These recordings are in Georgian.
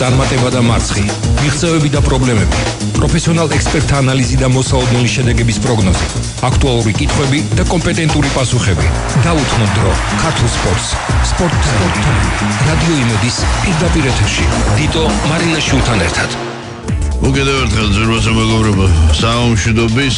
წარმატება და მარცხი, მიღწევები და პრობლემები, პროფესიონალ ექსპერტთა ანალიზი და მოსაოდნელი შედეგების პროგნოზი, აქტუალური კითხვები და კომპეტენტური პასუხები. დაუთმოთ დრო ქართულ სპორტს. სპორტ რადიო იმედის პირდაპირ ეთერში. დიტო მარინაშვილთან ერთად. უკიდევ ერთხელ ძვირფასო მეგობრებო, საომშვიდობის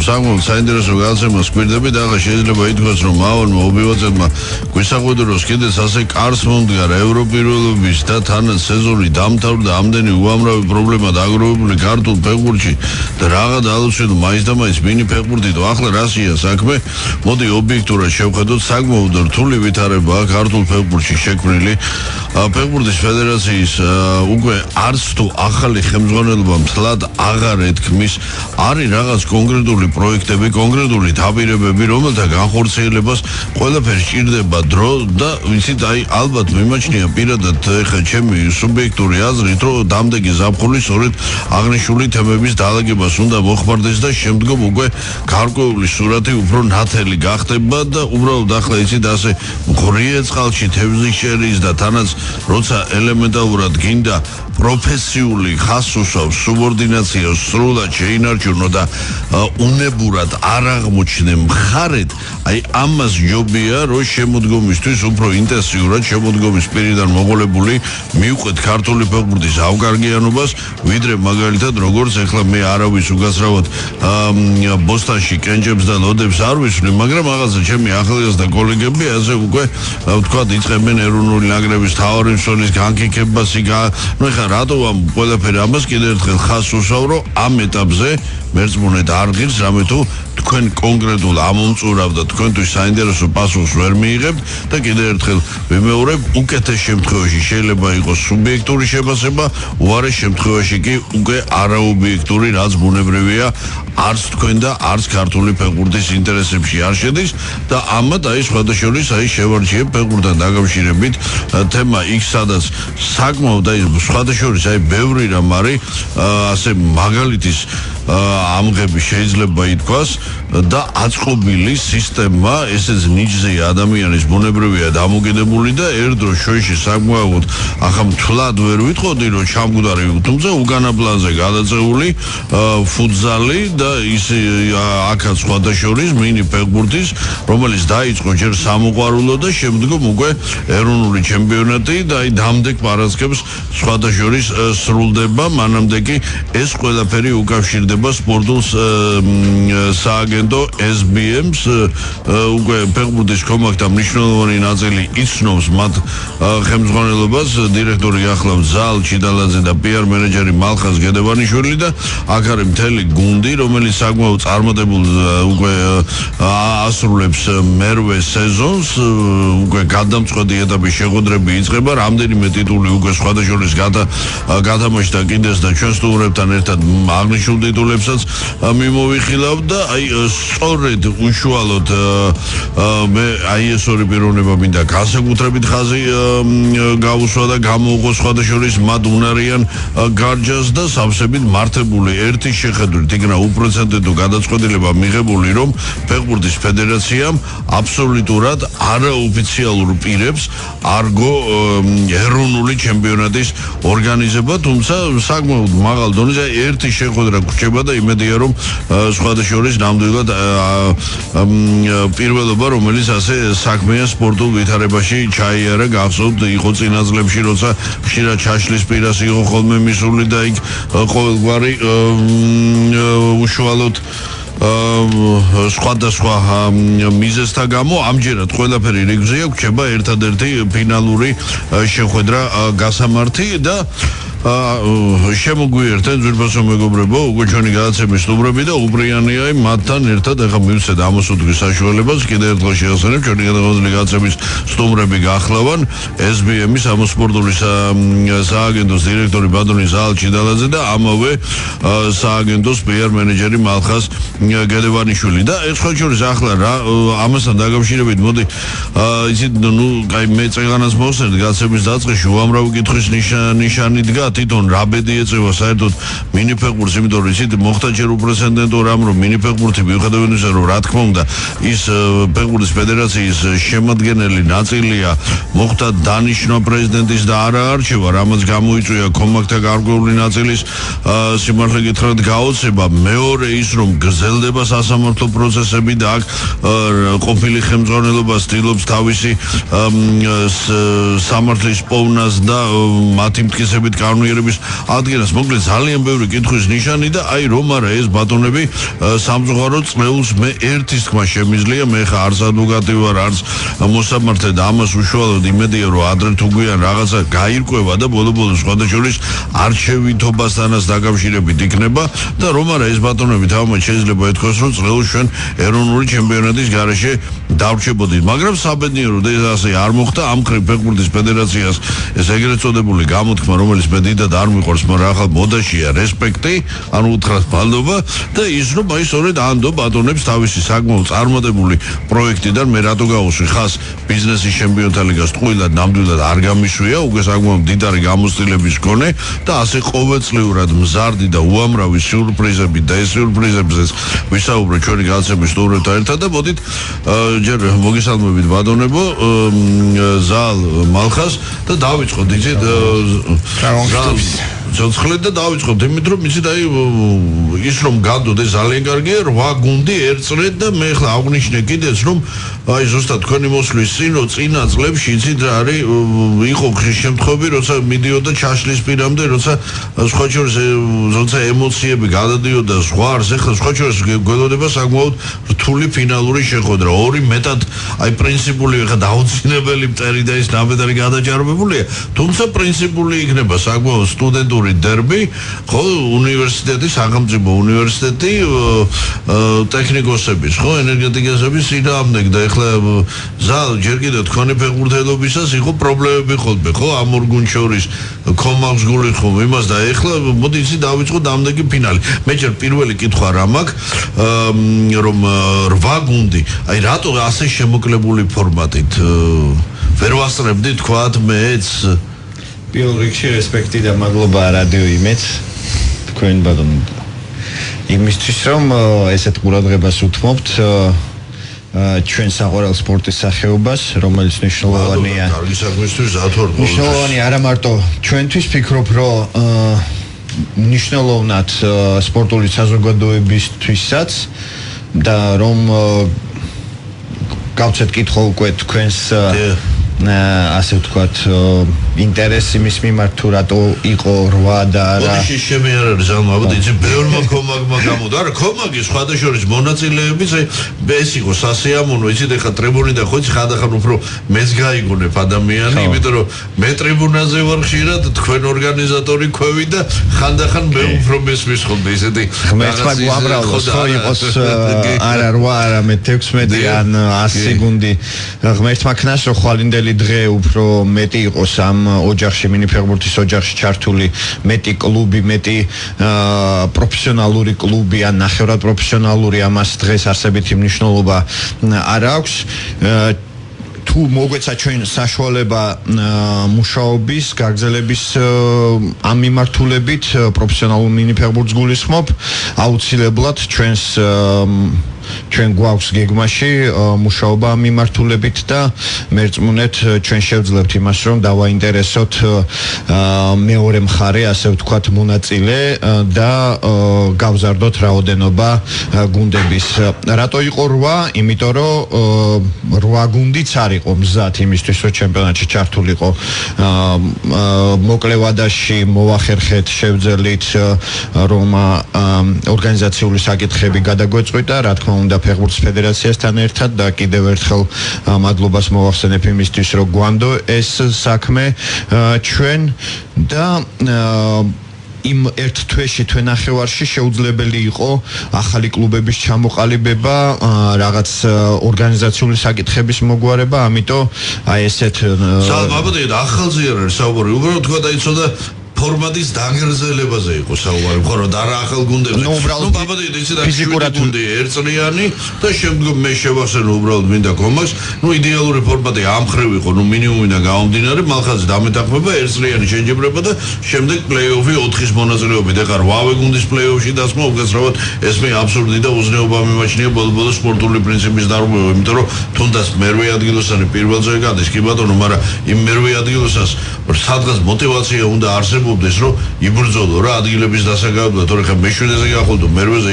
საკმაოდ საინტერესო გადაცემას გვირდებით. ახლა შეიძლება ითქვას, რომ მავანმა ობივაძებმა გვისახვედროს კიდეც ასე კარს მომდგარა ევროპირველობის და თანაც სეზონი დამთავრდა, ამდენი უამრავი პრობლემა დაგროვებული ქართულ ფეხბურთში და რაღაც ალოცვენ მაინც და მაინც მინი ფეხბურთით. ახლა რასია საქმე? მოდი ობიექტურად შევხედოთ საკმაოდ რთული ვითარებაა ქართულ ფეხბურთში შექმნილი. ფეხბურთის ფედერაციის უკვე არც თუ ახალი ხელმძღვანელობა მთლად აღარ ეთქმის. არის რაღაც კონკრეტული პროექტები, კონკრეტული დაპირებები, რომელთა განხორციელებას ყველაფერი სჭირდება დრო და ვიცით, ალბათ მიმაჩნია პირადად ეხა ჩემი სუბიექტური აზრით, რომ დამდეგი ზაფხული სწორედ აღნიშნული თემების დაალაგებას უნდა მოხმარდეს და შემდგომ უკვე გარკვეული სურათი უფრო ნათელი გახდება და უბრალოდ ახლა იცით ასე მღრიე წყალში თევზის შერის და თანაც როცა ელემენტარულად გინდა პროფესიული ხას უსვავს სუბორდინაცია სრულად შეინარჩუნო და უნებურად არ აღმოჩნდე მხარეთ, ამას ჯობია, რომ შემოდგომისთვის უფრო ინტენსიურად შემოდგომის პირიდან მოყოლებული მივყვეთ ქართული ფეხბურთის ავგარგიანობას, ვიდრე მაგალითად როგორც ეხლა მე არავის უგასრავად ბოსტანში კენჭებს და ლოდებს არ ვისვლი, მაგრამ რაღაცა ჩემი ახალგაზრდა კოლეგები ასე უკვე ვთქვათ იწყებენ ეროვნული ნაკრების მთავარი მსხვერპლის განკითებას, ნუ ეხლა რატო ამ ყველაფერი ამას კიდევ ერთხელ ხას უსვავ, რომ ამ ეტაპზე მერწმუნედ არ ღირს რამე თუ თქვენ კონკრეტულ ამომწურავ და თქვენთვის საინტერესო პასუხს ვერ მიიღებთ და კიდევ ერთხელ ვიმეორებ, უკეთეს შემთხვევაში შეიძლება იყოს სუბიექტური შეფასება, უარეს შემთხვევაში კი უკვე არაობიექტური, რაც ბუნებრივია, არც თქვენ და არც ქართული ფეხბურთის ინტერესებში არ შედის და ამათ სხვადასხვა შევარჩიებ ფეხბურთთან დაკავშირებით თემა X, სადაც საკმაოდ სხვადასხვა ბევრი რამ არის, ასე მაგალითის ამღები შეიძლება ითქვას და აწყობილი სისტემა, ესეც ნიჭზე ადამიანის ბუნებრივია დამოკიდებული და ერთ დროს შოიში საკმაოდ ახლა მთლად ვერ ვიტყოდი, რომ ჩამგვდარი, თუმცა უკანა პლანზე გადაწეული ფუტზალი და ის აქაც სხვადასხვა მინი ფეხბურთის, რომელიც დაიწყო ჯერ სამოყვარულო და შემდგომ უკვე ეროვნული ჩემპიონატი და დამდეგ პარასკევს სხვადასხვა სრულდება, მანამდე კი ეს ყველაფერი უკავშირდება სპორტულ სააგენტო SBM-ს, უკვე ფეხბურთის კომაკთა მნიშვნელოვანი ნაწილი იცნობს მათ ხელმძღვანელობას, დირექტორი ახლავს ზალ ჩიდალაძე და PR მენეჯერი მალხაზ გედევანიშვილი და აქ არის მთელი გუნდი, რომელიც საკმაოდ წარმატებულ უკვე ასრულებს მერვე სეზონს, უკვე გადამწყვეტი ეტაპის შეხვედრები იწყება, რამდენიმე ტიტული უკვე სხვადასხვა გათამაშდა კიდეც და ჩვენ სტუმრებთან ერთად აღნიშნულ ტიტულებსაც მიმოვიხილავ და სწორედ უშუალოდ მე ეს ორი პიროვნება მინდა განსაკუთრებით ხაზი გაუსვა და გამოუყო სხვადასხვა მათ უნარიან გარჯას და სავსებით მართებული ერთი შეხედვით იქნა უპროცენტო გადაწყვეტილება მიღებული, რომ ფეხბურთის ფედერაციამ აბსოლუტურად არაოფიციალურ პირებს არგო ეროვნული ჩემპიონატის ორგანიზება, თუმცა საკმაოდ მაღალ დონეზე ერთი შეხვედრა გრჩება და იმედია, რომ სხვადასხვა ნამდვილად პირველობა, რომელიც ასე საქმეა სპორტულ ვითარებაში ჩაიარა, გახსოვთ, იყო წინა წლებში, როცა ხშირად ჩაშლის პირას იყო ხოლმე მისული და იქ ყოველგვარი უშუალოდ სხვადასხვა მიზეზთა გამო ამჯერად ყველაფერი რიგზეა, გრჩება ერთადერთი ფინალური შეხვედრა გასამართი და შემოგვიერთეთ ძვირფასო მეგობრებო, უკვე ჩვენი გადაცემის სტუმრები და უბრალიანია მათთან ერთად ახლა მივცეთ ამოსუდგის საშუალებას, კიდევ ერთხელ შევასრულებ ჩვენი გადაცემის სტუმრები გახლავან SBM-ის ამოსპორტული სააგენტოს დირექტორი ბატონი ზალ ჩიდალაძე და ამავე სააგენტოს PR მენეჯერი მალხაზ გედევანიშვილი და ეს ხოჭურის ახლა რა ამასთან დაკავშირებით მოდი იცით, ნუ მე წეღანას მოვსერდ გადაცემის დაწყებაში უამრავი კითხვის ნიშანი დგას და თვითონ რა ბედი ეწევა საერთოდ მინიფეხბურთს, იმიტომ რომ იცით მოხდა ჯერ უპრეცედენტო რამ, რომ მინიფეხბურთი მიუხედავად იმისა, რომ რა თქმა უნდა ის ფეხბურთის ფედერაციის შემადგენელი ნაწილია, მოხდა დანიშნვა პრეზიდენტის და არა არჩევა, რამაც გამოიწვია კომაკთა გარკვეული ნაწილის სიმართლე გითხრათ გაოცება. მეორე ის რომ გრძელდება სასამართლო პროცესები და აქ ყოფილი ხელმძღვანელობა ცდილობს თავისი სამართლის პოვნას და მათი მტკიცებით კანონიერების ადგენას. მოკლედ ძალიან ბევრი კითხვის ნიშანი და აი რომ არა ეს ბატონები სამწუხარო წლეულს მე ერთის თქმა შემიძლია, მე ხა არც ადვოკატი ვარ, არც მოსამართლე და ამას უშუალოდ იმედია რომ ადრე თუ გვიან რაღაცა გაირკვევა და ბოლო-ბოლოს სხვადასხვა არჩევითობასთანაც დაკავშირებით იქნება და რომ არა ეს ბატონები თავმოყრად შეიძლება ეთქვას რომ წლეულს ჩვენ ეროვნული ჩემპიონატის გარეშე დავრჩებოდით, მაგრამ საბედნიეროდ ეს ასე არ მოხდა. ამ კრებ ფეხბურთის ფედერაციას ეს ეგრეთ წოდებული გამოთქმა, რომელიც მე დიდად არ მიყვარს, მაგრამ ახლა მოდაშია რესპექტი, ანუ უთხრათ მადლობა და ის რომ აი სწორედ ანდო ბატონებს თავისი საკმაოდ წარმოდებული პროექტიდან მე რატო გავუსვი ხას ბიზნესის ჩემპიონთა ლიგას ტყუილად ნამდვილად არ გამიშვია, უკვე საკმაოდ დიდარი გამოცდილების მქონე და ასე ყოველწლიურად მზარდი და უამრავი სიურპრიზები და ეს სიურპრიზებზეც ვისაუბრეთ ჩვენი განაცემის სტუმრებთან ერთად და მოდით ჯერ მოგესალმებით ბატონებო ზალ მალხას და დავიწყოთ იცით ცოცხლეთ და დავიწყოთ იმით რომ იცით აი ის რომ განდოთ ეს ძალიან კარგია 8 გუნდი ერთწრედ და მე ხლა აღნიშნე კიდეც რომ აი ზუსტად თქვენი მოსვლის წინა წლებში იცით რა არის იყო ხშირ შემთხვევები როცა მიდიოდა ჩაშლის პირამდე როცა სხვა შორის როცა ემოციები გადადიოდა ზღვარს ეხლა სხვა შორის გველოდება საკმაოდ რთული ფინალური შეხვედრა ორი მეტად აი პრინციპული ხა დაუძინებელი მტერი და ის ნაბედარი გადაჭარბებულია თუმცა პრინციპული იქნება საკმაოდ სტუდენტური დერბი ხო უნივერსიტეტი სახელმწიფო უნივერსიტეტი ტექნიკოსების ხო ენერგეტიკოსების სინამდვილე და ეხლა ზალ ჯერ კიდევ თქვენი ფეხბურთელობისას იყო პრობლემები ხოლმე ხო ამ ორ გუნდს შორის კომაკს გული ხო იმას და ეხლა მოდი იცი დავიწყოთ ამდენი ფინალი მე ჯერ პირველი კითხვა რა მაქვს რომ 8 გუნდი აი რატო ასე შემოკლებული ფორმატით ვერ ვასწრებდი თქვათ მეც პირველ რიგში რესპექტი და მადლობა რადიო იმედს თქვენ ბატონ იმისთვის რომ ესეთ ყურადღებას უთმობთ ჩვენ საყვარელ სპორტის სახეობას რომელიც მნიშვნელოვანია კარგი საქმისთვის ათვარ მნიშვნელოვანი არა მარტო ჩვენთვის ფიქრობ რომ მნიშვნელოვნად სპორტული საზოგადოებისთვისაც და რომ გავცეთ კითხვა უკვე თქვენს ასე ვთქვათ ინტერესი მის მიმართ თუ რატო იყო 8 და არა მოდი შემე არ არის ზალმაბად იცი ბევრმა კომაგმა გამოდა არა კომაგის სხვადასხვა მონაწილეების ეს იყო სასიამოვნო იცით ეხა ტრიბუნიდან ხო იცი ხანდახან უფრო მეც გაიგონებ ადამიანი იმიტომ რომ მე ტრიბუნაზე ვარ ხშირად თქვენ ორგანიზატორი ქვევი და ხანდახან მე უფრო მესმის ხოლმე ისეთი ღმერთმა გვაბრალოს ხო იყოს არა 8 არამედ 16 ან 100 გუნდი ღმერთმა ქნას რომ ხვალინდელი დღე უფრო მეტი იყოს ამ ოჯახში მინიფეხბურთის ოჯახში ჩართული მეტი კლუბი მეტი პროფესიონალური კლუბი ან ნახევრად პროფესიონალური ამას დღეს არსებითი მნიშვნელობა არ აქვს თუ მოგვეცა ჩვენ საშუალება მუშაობის გაგრძელების ამ მიმართულებით პროფესიონალურ მინიფეხბურთს გულისხმობ აუცილებლად ჩვენ გვაქვს გეგმაში მუშაობა მიმართულებით და მერწმუნეთ ჩვენ შევძლებთ იმას რომ დავაინტერესოთ მეორე მხარე ასე ვთქვათ მონაწილე და გავზარდოთ რაოდენობა გუნდების რატო იყო 8 იმიტომ რომ 8 გუნდიც არ იყო მზად იმისთვის რომ ჩემპიონატში ჩართულიყო მოკლე ვადაში მოვახერხეთ შევძელით რომ ორგანიზაციული საკითხები გადაგვეწყვიტა რა თქმა უნდა ფეხბურთის ფედერაციასთან ერთად და კიდევ ერთხელ მადლობას მოვახსენებ იმისთვის რომ გვანდო ეს საქმე ჩვენ და იმ ერთ თვეში თვენახევარში შეუძლებელი იყო ახალი კლუბების ჩამოყალიბება, რაღაც ორგანიზაციული საკითხების მოგვარება, ამიტომ აი ესეთ ალბათ ახალზე არ არის საუბარი, უბრალოდ თქვა დაიცოდა ფორმატის დაგრძელებაზე იყო საუბარი, ხო რა და არა ახალ გუნდებზე. ნუ ბაბადით ისეთ ფიზიკურად გუნდი ერთწლიანი და შემდგომ მე შევახსენე უბრალოდ მინდა კომაკს. ნუ იდეალური ფორმატი ამ ხრივ იყო, ნუ მინიმუმიდან გამომდინარე, მალხაზი დამეთანხმება ერთწლიანი შეჯიბრება და შემდეგ პლეი-ოფი 4-ის მონაწილეობით. ეხლა 8 გუნდის პლეი-ოფში დასმა უკაცრავად ეს მე აბსურდი და უზნეობა მიმაჩნია ბოლო-ბოლოს სპორტული პრინციპის დარღვევა, იმიტომ რომ თუნდაც მერვე ადგილოსანი პირველზე გადის, კი ბატონო, მაგრამ იმ მერვე ადგილოსას სადღაც мотивация უნდა არსებობდეს, რომ იბრძოლო რა ადგილების დასაკავებლად, თორე ხა მეშვიდეზე გახოლდო, მერვეზე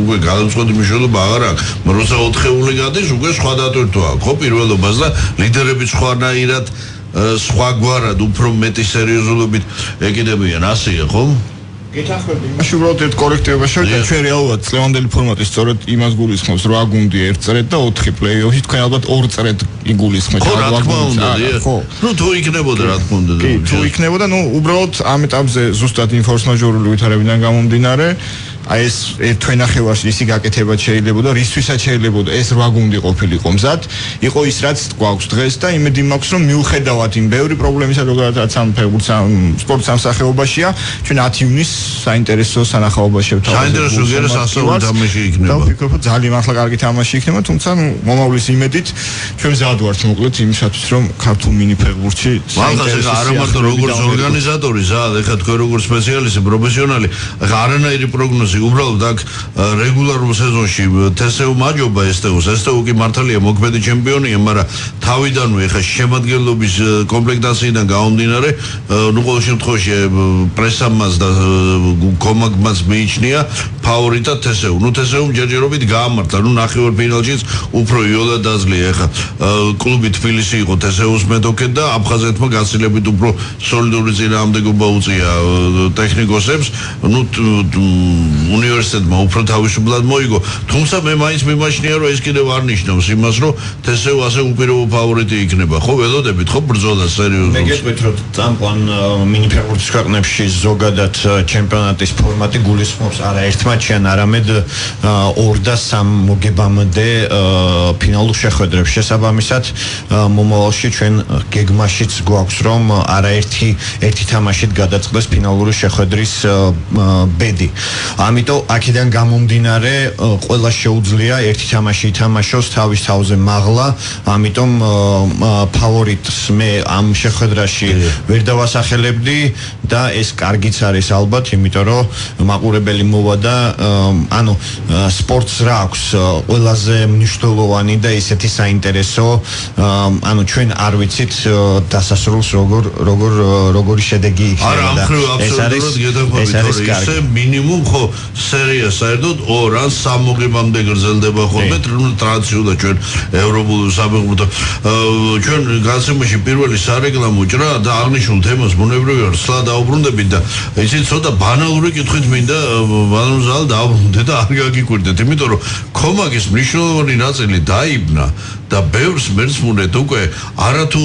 უკვე გადამწყვეტი მნიშვნელობა აღარ აქვს. როცა 4-ეული გადის, უკვე სხვა დატვირთვა აქვს, ხო, პირველობას და ლიდერები სხვანაირად, სხვაგვარად, უფრო მეტი სერიოზულობით ეკიდებიან, ასეა, ხო? გეთანხმები იმაში უბრალოდ ერთ კოლექტივებაში შევიდა ჩვენ რეალურად წლევანდელი ფორმატი სწორედ იმას გულისხმობს 8 გუნდი ერთ წრედ და 4 პლეი-ოფი თქვენ ალბათ 2 წრედ იგულისხმეთ ხო რა თქმა უნდა ხო ნუ თუ იქნებოდა რა თქმა უნდა თუ იქნებოდა ნუ უბრალოდ ამ ეტაპზე ზუსტად ფორს მაჟორული ვითარებიდან გამომდინარე აი ეს თვენახევარში ისი გაკეთება შეიძლება და რისთვისაც შეიძლება ეს 8 გუნდი ყოფილიყო მზად იყო ის რაც გვაქვს დღეს და იმედი მაქვს რომ მიუხედავად იმ ბევრი პრობლემისა როგორაც ამ სპორტ სამსახეობაშია ჩვენ 10 ივნისს საინტერესო სანახაობა შევთავაზებთ საინტერესო გერას ასეულ თამაში იქნება და ვფიქრობ რომ ძალიან ახლა კარგი თამაში იქნება თუმცა მომავლის იმედით ჩვენ მზად ვართ მოკლედ იმისათვის რომ ქართულ მინი ფეხბურთში საინტერესო არა მარტო როგორც ორგანიზატორი ზად ეხლა თქვენ როგორც სპეციალისტი პროფესიონალი არანაირი პროგნოზი უბრალოდ აქ რეგულარულ სეზონში თესეუ მაჯობა ესტეუ კი მართალია მოქმედი ჩემპიონია, მაგრამ თავიდანვე ეხა შემადგენლობის კომპლექტაციიდან გამომდინარე, ნუ ყოველ შემთხვევაში პრესამას და კომაგმას მიიჩნია ფავორიტად თესეუ. ნუ თესეუმ ჯერჯერობით გაამართლა, ნუ ნახევარფინალშიც უფრო იოლად დაძლია. ეხა კლუბი თბილისი იყო თესეუს მეტოქედ და აფხაზეთმა გაცილებით უფრო სოლიდური წინააღმდეგობა უწია ტექნიკოსებს. ნუ უნივერსიტეტმა უფრო თავისუფლად მოიგო, თუმცა მე მაინც მიმაჩნია რომ ეს კიდევ არ ნიშნავს იმას რომ თესეუ ასე უპირობო ფავორიტი იქნება. ხო ველოდებით ხო ბრძოლა სერიოზულად. მე გეტყვით რომ წამყვან მინი ფეხბურთის ქვეყნებში ზოგადად ჩემპიონატის ფორმატი გულისხმობს არა ერთ მატჩი ან არამედ 2 და 3 მოგებამდე ფინალურ შეხვედრებს. შესაბამისად მომავალში ჩვენ გეგმაშიც გვაქვს რომ არაერთი თამაშით გადაწყდეს ფინალური შეხვედრის ბედი. ამიტომ აქედან გამომდინარე ყველა შეუძლია ერთი თამაში ითამაშოს თავის თავზე მაღლა, ამიტომ ფავორიტს მე ამ შეხვედრაში ვერ დავასახელებდი და ეს კარგიც არის ალბათ, იმიტომ რომ მაყურებელი მოვა და ანუ სპორტს რა აქვს ყველაზე მნიშვნელოვანი და ისეთი საინტერესო, ანუ ჩვენ არ ვიცით დასასრულს როგორი შედეგი იქნება და ეს არის ისე მინიმუმ ხო სერია საერთოდ 2 ან 3 მოგებამდე გრძელდება ხოლმე ტრადიციულად ჩვენ ევროპულ საფეხბურთო ჩვენ გასცემაში პირველი სარეკლამო ჭრა და აღნიშნულ თემას ბუნებრივია რომ სლა დაუბრუნდებით და ისიც ცოტა ბანალური კითხვით მინდა ბანალურ ზალ დაუბრუნდეთ და არ გაგიკვირდეთ იმიტომ რომ კომაგის მნიშვნელოვანი ნაწილი დაიბნა და ბევრს მერწმუნეთ უკვე არათუ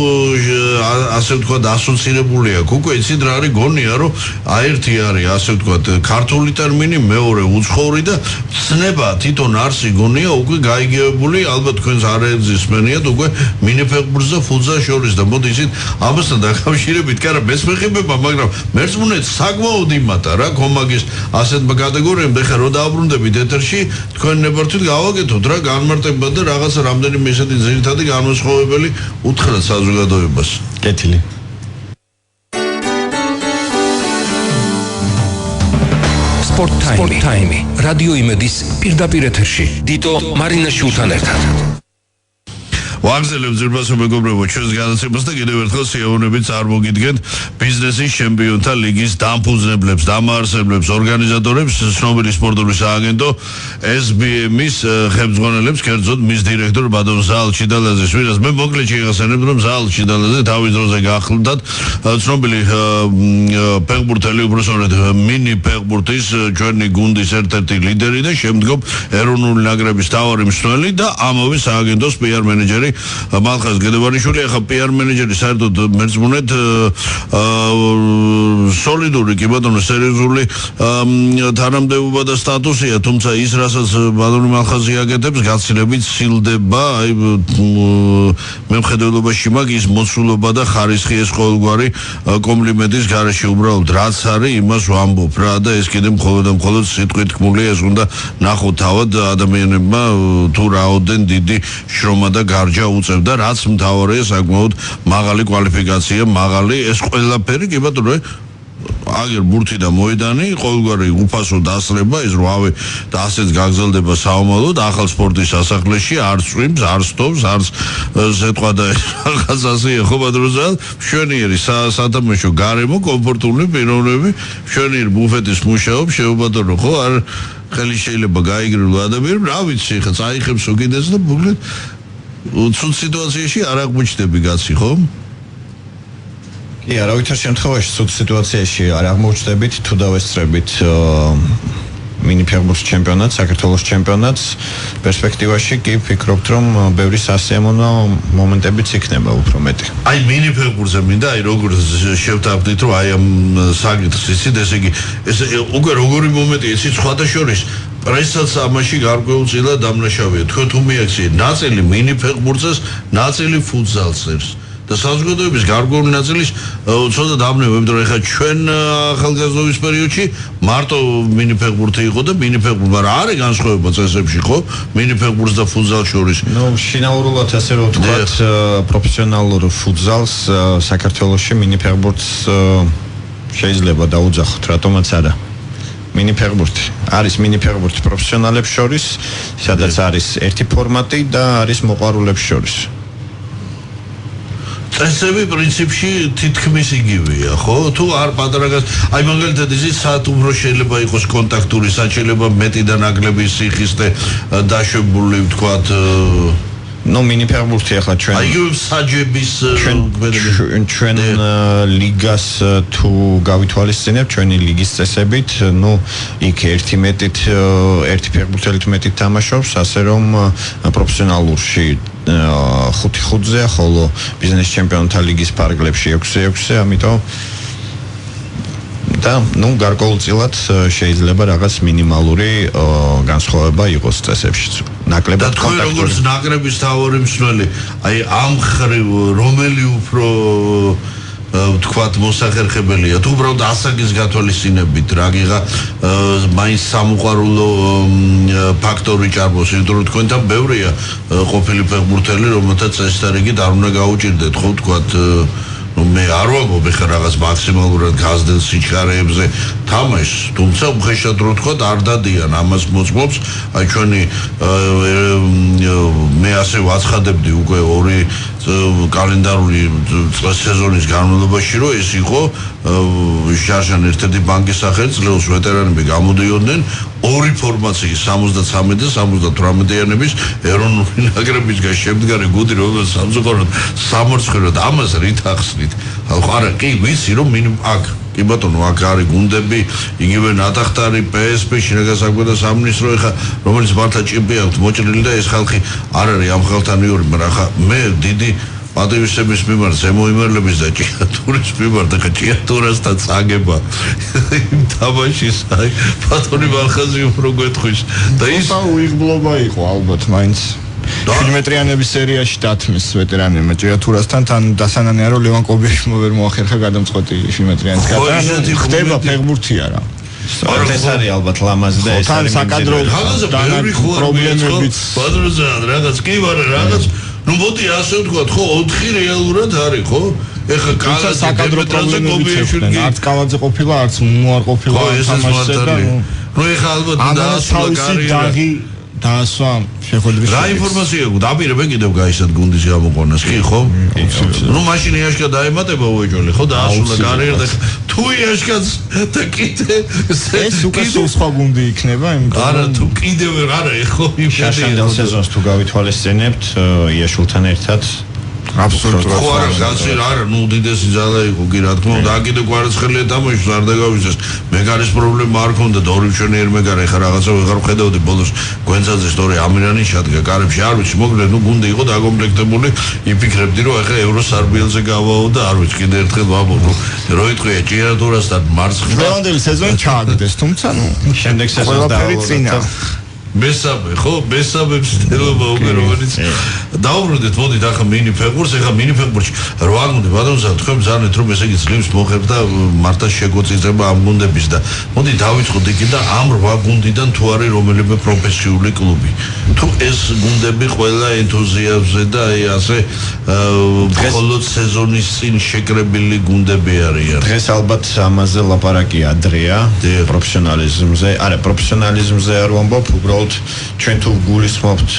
ასე ვთქვათ ასოცირებული აქვს უკვე იცით რა არის გონია რომ აერთი არის ასე ვთქვათ ქართული ტერმინი მეორე უცხოური და ცნება თვითონ არსი გონია უკვე გაიგებებული ალბათ თქვენს არეზისმენიათ უკვე მინიფეხბურთსა ფუტზალს შორის და მოდი ისეთ ამასთან დაკავშირებით კი არა მესმეხებება მაგრამ მერწმუნეთ საკმაოდ იმატა რა კომაგის ასეთმა კატეგორიამ და ხა რო დააბრუნდებით ეთერში თქვენ ნებართვით გავაკეთოთ რა განმარტება და რაღაცა რამდენიმე ესეთი ძირითადი განმასხვავებელი უთხრათ საზოგადოებას. კეთილი. Sport Time. Radio იმედის პირდაპირ ეთერში. დიტო მარინაშვილთან ერთად. ვაგზელებ ძირფასო მეგობრებო ჩვენს განაცემას და კიდევ ერთხელ სიამოვნებით წარმოგიდგენთ ბიზნესის ჩემპიონთა ლიგის დამფუძნებლებს, დამაარსებლებს, ორგანიზატორებს, ცნობილი სპორტული სააგენტო SBM-ის ხელმძღვანელებს, კერძოდ მის დირექტორ ბატონ ზაალ ჩიდალაძეს, ვინაც მე მოკლედ შეგახსენებ, რომ ზაალ ჩიდალაძე თავის დროზე გახლდათ ცნობილი ფეხბურთელი, უბრალოდ მინი ფეხბურთის ჩვენი გუნდის ერთ-ერთი ლიდერი და შემდგომ ეროვნული ნაკრების მთავარი მსვლელი და ამავე სააგენტოს PR მენეჯერი მალხაზ გედევანიშვილი ახლა PR მენეჯერი საერთოდ მერწმუნეთ სოლიდური კი ბატონო სერიოზული თანამდებობა და სტატუსია, თუმცა ის რასაც ბატონი მალხაზი აკეთებს, გაცილებით სილდება, აი მემხედველობაში მაგის მოცულობა და ხარისხი ეს ყოველგვარი კომპლიმენტის გარეშე უბრალოდ რაც არის იმას ვამბობ რა და ეს კიდე მხოლოდ და მხოლოდ სიტყვით თქმულია, ეს უნდა ნახოთ თავად ადამიანებმა თუ რაოდენ დიდი შრომა და გარჯა უწევდა, რაც მთავარია საკმაოდ მაღალი კვალიფიკაცია, მაღალი ეს ყველაფერი კი ბატონო აგერ ბურთი და მოედანი ყოველგვარი უფასო დასწრება ის რავე და ასეც გაგზელდება საომალოდ ახალ სპორტის სასახლეში არ წვიმს არ სტობს არც ზეთყვა და რაღაც ასეა ხო ბატონო მშვენიერი სათამაშო გარემო კომფორტული პიროვნები მშვენიერი ბუფეტის მუშაობ შეუბატონო ხო არ ხელი შეიძლება გაიგრილო ადამიანები რა ვიცი ხა წაიხებს უკიდეს და მოკლედ უცუდ სიტუაციაში არ აღმოჩნდები კაცი ხო კი, არავითარ შემთხვევაში ცუდ სიტუაციაში არ აღმოჩნდებით, თუ დავესწრებით მინიფეხბურთის ჩემპიონატს, საქართველოს ჩემპიონატს, პერსპექტივაში კი ვფიქრობთ, რომ ბევრი სასიამოვნო მომენტებიც იქნება უფრო მეტი. აი მინიფეხბურთზე მინდა, აი როგორ შევთანხმდით, რომ აი ამ საკითხს იცით, ესე იგი, ეს უკვე როგორი მომენტია, იცით, სხვათა შორის პრესაც ამაში გარკვეულწილად დამნაშავეა. თქვენ თუ მიაქციეთ ნაწილი მინიფეხბურთს, ნაწილი ფუტზალს. და საზოგადოების გარკვეული ნაწილის ცოტა დამნევა, იმიტომ რომ ეხლა ჩვენ ახალგაზრდობის პერიოდში მარტო მინიფეხბურთი იყო და მინიფეხბურთი, მაგრამ არის განსხვავება წესებში, ხო? მინიფეხბურთს და ფუტზალს შორის. ნუ შინაურულად ასე რომ ვთქვათ, პროფესიონალურ ფუტზალს საქართველოში მინიფეხბურთს შეიძლება დაუძახოთ, რატომაც არა. მინიფეხბურთი არის მინიფეხბურთი პროფესიონალებს შორის, სადაც არის ერთი ფორმატი და არის მოყვარულებს შორის. წესები პრინციპში თითქმის იგივეა, ხო? თუ არ პატრაგას, აი მაგალითად იცით, სად უფრო შეიძლება იყოს კონტაქტური, სად შეიძლება მეტი და ნაკლები სიხისტე დაშვებული, ვთქვათ, ნუ მინიფეხბურთი ახლა ჩვენ აი საჯების ჩვენ ლიგას თუ გავითვალისწინებთ ჩვენი ლიგის წესებით, ნუ იქ ერთი ერთი ფეხბურთელით მეტი თამაშობს, ასე რომ პროფესიონალურში 5-5-ზეა, ხოლო ბიზნეს ჩემპიონთა ლიგის ფარგლებში 6-6, ამიტომ და ნუ გარკვეულწილად შეიძლება რაღაც მინიმალური განსხვავება იყოს წესებში. ნაკლებად კონტაქტური. და როგორც ნაკრების თავარი მსვლელი, აი ამ ხრივ რომელი უფრო ვთქვათ მოსახერხებელია, თუ უბრალოდ ასაკის გათვალისწინებით რაგიღა მაინც სამუყარულო ფაქტორი ჭარბობს, იმიტომ რომ თქვენთან ბევრია ყოფილი ფეხბურთელი, რომელთაც წესდარიგით არ უნდა გაუჭირდეთ, ხო ვთქვათ მე არ ვამბობ ეხლა რაღაც მაქსიმალურად გაზრდილ სიჩქარეებზე თამაშს, თუმცა უხეშად რო ვთქვათ არ დადიან ამას მოწმობს, აი ჩვენი მე ასე ვაცხადებდი უკვე ორი კალენდარული სეზონის განმავლობაში, რომ ეს იყო შარშან ერთ-ერთი ბანკის სახელით წლეულს ვეტერანები გამოდიოდნენ ორი ფორმაციის 63 და 78-იანების ეროვნული ნაკრებისგან შემდგარი გუნდი, რომელიც სამწუხაროდ სამორცხვერად ამას რით ახსნით. არა, კი ვიცი რომ აქ კი ბატონო, აქ არის გუნდები, იგივე ნატახტარი, PSP, შინაგან საქმეთა სამინისტრო, ეხა რომელიც მართლა ჭიმპი აქვს მოჭრილი და ეს ხალხი არ არის ამ ხალხთან იური, მაგრამ ხა მე დიდი პატივისცემის მიმართ ზემოიმერლების და ჭიათურის მიმართ ხა ჭიათურასთან წაგება იმ თამაშის აი ბატონი მალხაზი უფრო გვეთქვის და ის უიღბლობა იყო ალბათ მაინც ფილმეტრიანების სერიაში დათმის ვეტერანებმა ჭიათურასთან თან დასანანია რომ ლევან კობიაშვილმა ვერ მოახერხა გადამწყვეტი ფილმეტრიანის გადაღება ხდება ფეხბურთია რა ეს არის ალბათ ლამაზი და ეს არის საკადრო პრობლემებიც ბატონო რაღაც კი მაგრამ რაღაც ნუ მოდი ასე ვთქვათ, ხო, 4 რეალურად არის, ხო? ეხა კალაზე საკადრო პრობლემები არც კალაზე ყოფილა, არც არ ყოფილა თამაშზე და ნუ ეხა ალბათ დაასვლა კარიერა. დაასვა შეხვედრის. რა ინფორმაცია აქვს? დაპირებენ კიდევ გაისად გუნდის გამოყვანას, კი, ხო? ნუ მაშინ იაშკა დაემატება უეჯოლი, ხო, დაასვლა კარიერა და თუ იაშკაც და კიდე ეს უკვე სხვა გუნდი იქნება, იმიტომ არა, თუ კიდევ არა, ხო, შაშანდელ სეზონს თუ გავითვალისწინებთ იაშულთან ერთად აბსოლუტურად ხო არა გაცილ არა ნუ უდიდესი ძალა იყო კი რა თქმა უნდა აქ კიდე კვარაცხელია თამაშობს არ დაგავიდეს მეგარის პრობლემა არ ქონდა და ორი მშვენიერი მეგარი ხა რაღაცა ვეღარ ხედავდი ბოლოს გვენცაძე სწორი ამინანი შეადგა კარებში არ ვიცი მოკლედ ნუ გუნდი იყო დაკომპლექტებული იფიქრებდი რომ ახლა ევროს არბიელზე გავაო და არ ვიცი კიდე ერთხელ ვაბო რო იტყვია ჭიათურასთან მარცხნივ დღევანდელი სეზონი ჩააგდეს თუმცა ნუ შემდეგ სეზონს დაავალდა მესამე ხო მესამე მცდელობა უკვე რომელიც დაუბრუნდეთ მოდით ახლა მინი ფეხბურთს ახლა მინი ფეხბურთში რა გუნდი ბატონსა თქვენ ზარნეთ რომ ესე იგი ძლივს მოხებთ და მართლა შეგოწიწება ამ გუნდების და მოდი დავიწყოთ იქ და ამ 8 გუნდიდან თუ არის რომელიმე პროფესიული კლუბი თუ ეს გუნდები ყველა ენთუზიაზმზე და აი ასე მხოლოდ სეზონის წინ შეკრებილი გუნდები არიან დღეს ალბათ ამაზე ლაპარაკი ადრეა პროფესიონალიზმზე არა პროფესიონალიზმზე არ ვამბობ უბრალოდ ჩვენ თუ გულისხმობთ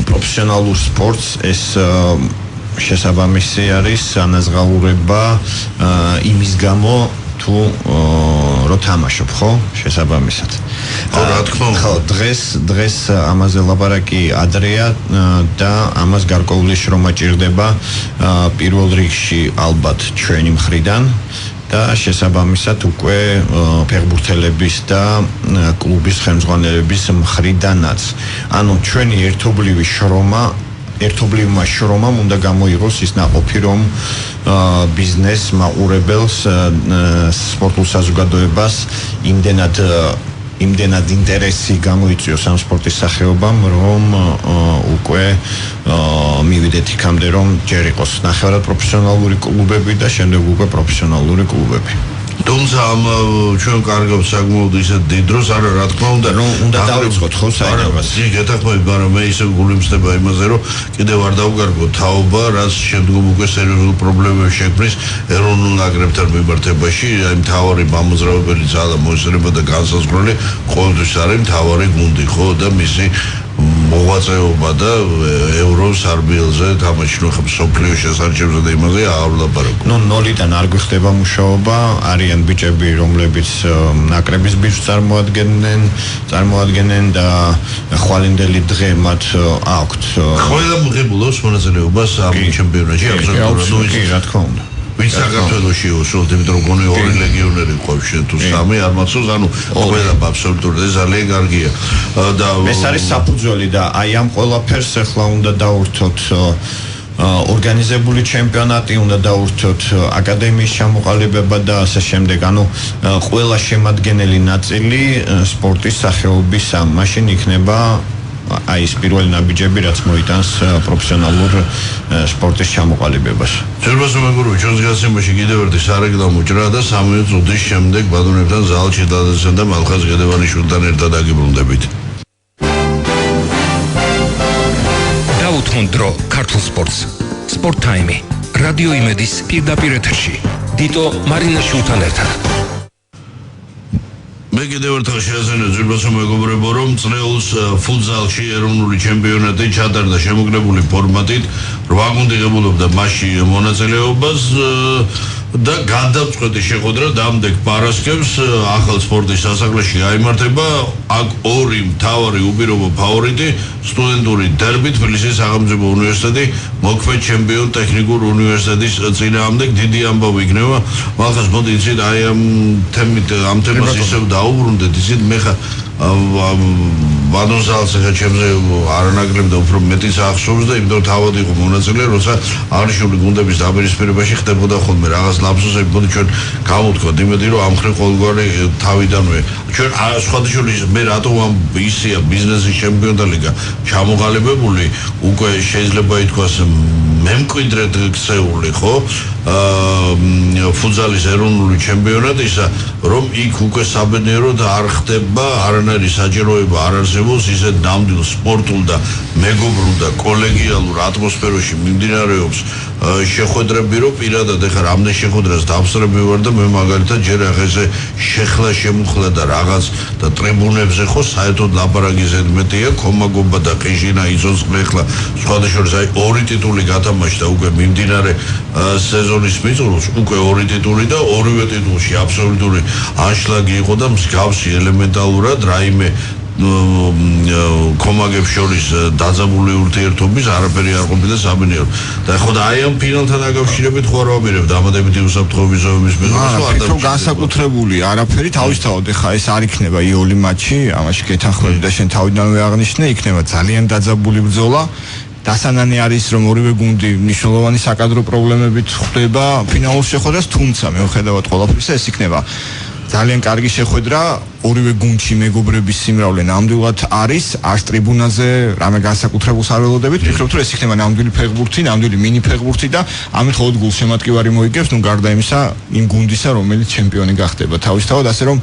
პროფესიონალურ სპორტს ეს შესაბამისი არის ანაზღაურება იმის გამო თუ რო თამაშობ ხო შესაბამისად რა თქმა უნდა ხო დღეს ამაზე ლაპარაკი ადრეა და ამას გარკვეული შრომა ჭირდება პირველ რიგში ალბათ ჩვენი მხრიდან და შესაბამისად უკვე ფეხბურთელების და კლუბის ხელმძღვანელების მხრიდანაც. ანუ ჩვენი ერთობლივმა შრომამ უნდა გამოიღოს ის ნაყოფი, რომ ბიზნეს მაყურებელს სპორტულ საზოგადოებას იმდენად ინტერესი გამოიწვიოს ამ სპორტის სახეობამ, რომ უკვე მივიდეთ იქამდე, რომ ჯერ იყოს ნახევრად პროფესიონალური კლუბები და შემდეგ უკვე პროფესიონალური კლუბები. თუმცა ამ ჩვენ კარგავთ საკმაოდ ისეთ დიდ დროს არა რა თქმა უნდა უნდა დავიწყოთ ხო საერთოდ კი გეთახმებით მაგრამ მე ისე გულიმსდება იმაზე რომ კიდევ არ დავგარგოთ თაობა რაც შემდგომ უკვე სერიოზულ პრობლემებს შექმნის ეროვნულ ნაკრებთან მიმართებაში აი მთავარი მამოძრავებელი ძალა მოისრება და განსაზღვრელი ყოველთვის არის მთავარი გუნდი ხო და მისი მოღვაწეობა და ევროს არბიელზე თამაში ნუ ხა სოფლიო შესარჩევზე და იმაზე არ ვლაპარაკობ. ნუ ნოლიდან არ გვიხდება მუშაობა, არიან ბიჭები, რომლებიც ნაკრების ბიჭს წარმოადგენენ და ხვალინდელი დღე მათ აქვთ. ყველა მიღებულობს მონაწილეობას ამ ჩემპიონატში აბსოლუტურად. კი, რა თქმა უნდა. ვინ საქართველოში უსულთ, იმიტომ რომ გონი 2 ლეგიონერი ყავს შენ თუ 3 არ მაცოს, ანუ ყველა აბსოლუტურად ეს ძალიან კარგია. და ეს არის საფუძველი და აი ამ ყველაფერს ახლა უნდა დაურთოთ ორგანიზებული ჩემპიონატი, უნდა დაურთოთ აკადემიის ჩამოყალიბება და ასე შემდეგ. ანუ ყველა შემადგენელი ნაწილი სპორტის სახეობის მაშინ იქნება აი ეს პირველი ნაბიჯები რაც მოიტანს პროფესიონალურ სპორტის ჩამოყალიბებას. ძერბას მეგობრებო, ჩვენს გასცემაში კიდევ ერთი სარეკლამო ჭრა და 3 წუთის შემდეგ ბატონებთან ზალში დადასცენ და მალხაზ გედევანიშვილთან ერთად აგიბრუნდებით. დაუთმოთ დრო ქართულ სპორტს. სპორტ ტაიმი. რადიო იმედის პირდაპირ ეთერში. დიტო მარინაშვილთან ერთად. მე კიდევ ერთხელ შეასწავლე ძირბასო მეგობრებო, რომ წლეულს ფუტზალში ეროვნული ჩემპიონატი ჩატარდა შემოკრებული ფორმატით. 8 გუნდი ღებულობდა მასში მონაწილეობას და გადავწყვეტი შეხვედრა დამდეგ პარასკევს ახალ სპორტის სასახლეში გაიმართება. აქ ორი მთავარი უპირობო ფავორიტი სტუდენტური დერბი თბილისის სახელმწიფო უნივერსიტეტი მოქმედ ჩემპიონ ტექნიკურ უნივერსიტეტის წინააღმდეგ დიდი ამბავი იქნება. მალხას მოდი იცით აი ამ თემას ისევ დაუბრუნდეთ იცით მე ხა ბადონსალს ხა ჩემზე არანაკლებ და უფრო მეტი ახსოვს და იმიტომ თავად იყო მონაწილე როცა აღნიშნული გუნდების დაპირისპირებაში ხდებოდა ხოლმე რაღაც ლაფსუსები მოდი ჩვენ გამოვთქვათ იმედი რომ ამ ხრი ყოველგვარი თავიდანვე ჩვენ სხვადასხვა მე რატომ ამ ისია ბიზნესის ჩემპიონთა ლიგა ჩამოყალიბებული უკვე შეიძლება ითქვას მემკვიდრედ ქცეული ხო ფუტზალის ეროვნული ჩემპიონატისა რომ იქ უკვე საბედნიეროდ არ ხდება არანაირი საჭიროება არ არსებობს ისეთ ნამდვილ სპორტულ და მეგობრულ და კოლეგიალურ ატმოსფეროში მიმდინარეობს შეხვედრები რომ პირადად ეხლა რამდენ შეხვედრას დავსწრები ვარ და მე მაგალითად ჯერ ახლა შეხლა შემუხლა და რაღაც და ტრიბუნებზე ხო საერთოდ ლაპარაკი ზედმეტია კომაგობა და ყიჟინა იწოწყლე ეხლა სხვადასხვა აი ორი ტიტული გათამაშდა უკვე მიმდინარე სეზონის მიწურულს უკვე ორი ტიტული და ორივე ტიტულში აბსოლუტური ანშლაგი იყო და მსგავსი ელემენტალურად რაიმე კომაგებს შორის დაძაბული ურთიერთობის არაფერი არ ყოფილა საბინერო. და ხო და აი ამ ფინალთან დაკავშირებით ხო არ ვამირებ დამატებითი უსაფრთხოების ზომის მიღებას ხო განსაკუთრებული არაფერი თავისთავად ეხა ეს არ იქნება იოლი მატჩი ამაში გეთანხმები და შენ თავიდანვე აღნიშნე იქნება ძალიან დაძაბული ბრძოლა დასანანი არის რომ ორივე გუნდი მნიშვნელოვანი საკადრო პრობლემებით ხვდება ფინალურ შეხვედრას თუმცა მიუხედავად ყველაფრისა ეს იქნება ძალიან კარგი შეხვედრა ორივე გუნდში მეგობრების სიმრავლე ნამდვილად არის არც ტრიბუნაზე რამე განსაკუთრებულს არ ველოდებით ვფიქრობ რომ ეს იქნება ნამდვილი ფეხბურთი ნამდვილი მინი ფეხბურთი და ამით მხოლოდ გულშემატკივარი მოიგებს ნუ გარდა იმისა იმ გუნდისა რომელიც ჩემპიონი გახდება თავისთავად ასე რომ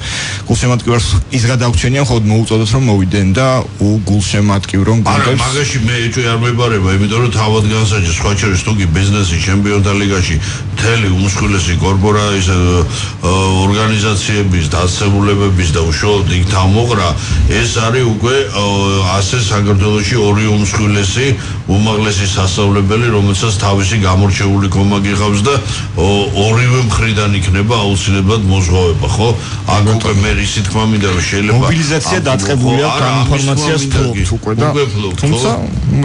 გულშემატკივარს ის გადაგვჩენია მხოლოდ მოუწოდოთ რომ მოვიდნენ და გულშემატკივრო გუნდებს არა მაგაში მე ეჭვი არ მეբარება იმიტომ რომ თავად განსაჯეს სხვა შორის თუ კი ბიზნესი ჩემპიონთა ლიგაში მთელი უმსხვილესი კორპორაციის ორგანიზაციების დაწესებულებების და უშუალოდ იქ თავმოყრა ეს არის უკვე ასე საქართველოში ორი უმსხვილესი უმაღლესი სასწავლებელი რომელსაც თავისი გამორჩეული კომაგი ყავს და ორივე მხრიდან იქნება აუცილებლად მოზღვავება ხო აქ უკვე მე ისი თქმა მინდა რომ შეიძლება მობილიზაცია დაწყებულია ამ ინფორმაციას ფლობთ უკვე და თუმცა